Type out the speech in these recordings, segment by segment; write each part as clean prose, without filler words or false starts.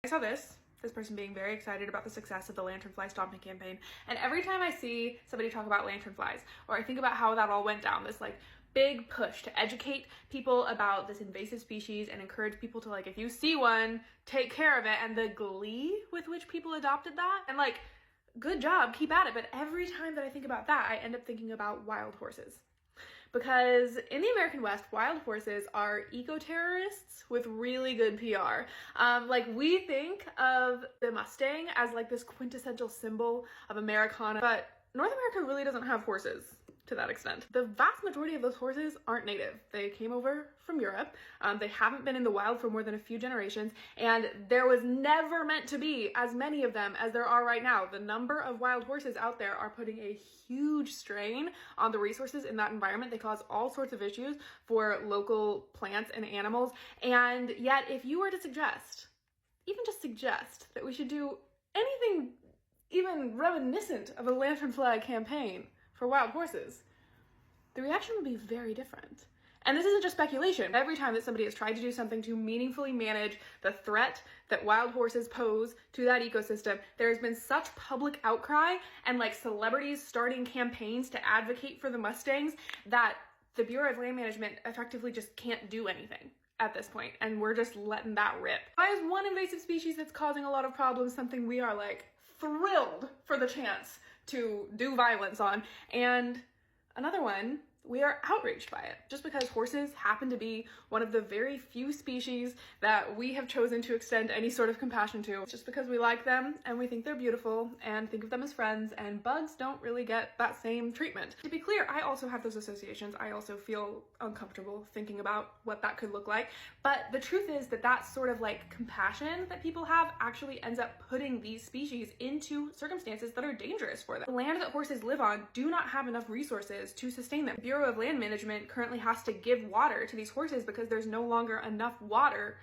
I saw this person being very excited about the success of the lanternfly stomping campaign. And every time I see somebody talk about lanternflies, or I think about how that all went down, this like big push to educate people about this invasive species and encourage people to like, if you see one, take care of it, and the glee with which people adopted that, and like, good job, keep at it. But every time that I think about that, I end up thinking about wild horses. Because in the American West, wild horses are eco-terrorists with really good PR. Like, we think of the Mustang as like this quintessential symbol of Americana, but North America really doesn't have horses to that extent. The vast majority of those horses aren't native. They came over from Europe. They haven't been in the wild for more than a few generations, and there was never meant to be as many of them as there are right now. The number of wild horses out there are putting a huge strain on the resources in that environment. They cause all sorts of issues for local plants and animals. And yet, if you were to suggest, even just suggest, that we should do anything even reminiscent of a lanternfly campaign for wild horses, the reaction would be very different. And this isn't just speculation. Every time that somebody has tried to do something to meaningfully manage the threat that wild horses pose to that ecosystem, there has been such public outcry and like celebrities starting campaigns to advocate for the Mustangs that the Bureau of Land Management effectively just can't do anything at this point, and we're just letting that rip. Why is one invasive species that's causing a lot of problems something we are like thrilled for the chance to do violence on, and another one we are outraged by it? Just because horses happen to be one of the very few species that we have chosen to extend any sort of compassion to. It's just because we like them and we think they're beautiful and think of them as friends, and bugs don't really get that same treatment. To be clear, I also have those associations. I also feel uncomfortable thinking about what that could look like. But the truth is that that sort of like compassion that people have actually ends up putting these species into circumstances that are dangerous for them. The land that horses live on do not have enough resources to sustain them. Bureau of Land Management currently has to give water to these horses because there's no longer enough water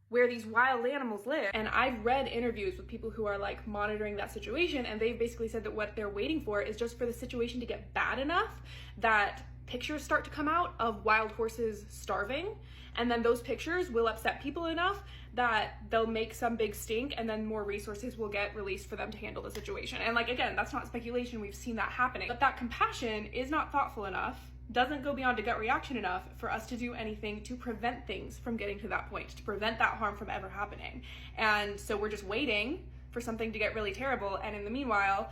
where these wild animals live. And I've read interviews with people who are like monitoring that situation, and they've basically said that what they're waiting for is just for the situation to get bad enough that pictures start to come out of wild horses starving, and then those pictures will upset people enough that they'll make some big stink, and then more resources will get released for them to handle the situation. And like, again, that's not speculation, we've seen that happening. But that compassion is not thoughtful enough, doesn't go beyond a gut reaction enough for us to do anything to prevent things from getting to that point, to prevent that harm from ever happening. And so we're just waiting for something to get really terrible, and in the meanwhile,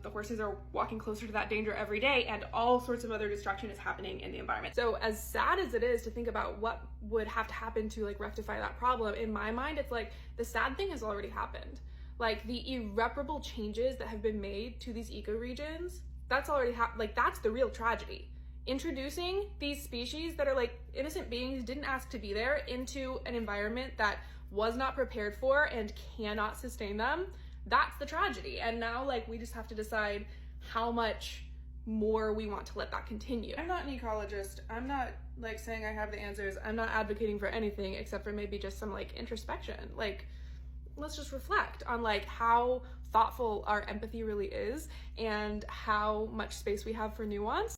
the horses are walking closer to that danger every day, and all sorts of other destruction is happening in the environment. So as sad as it is to think about what would have to happen to like rectify that problem, in my mind, it's like the sad thing has already happened. Like the irreparable changes that have been made to these ecoregions, that's already happened. Like that's the real tragedy. Introducing these species that are like innocent beings, didn't ask to be there, into an environment that was not prepared for and cannot sustain them, that's the tragedy. And now like we just have to decide how much more we want to let that continue. I'm not an ecologist. I'm not like saying I have the answers. I'm not advocating for anything except for maybe just some like introspection. Like, let's just reflect on like how thoughtful our empathy really is and how much space we have for nuance.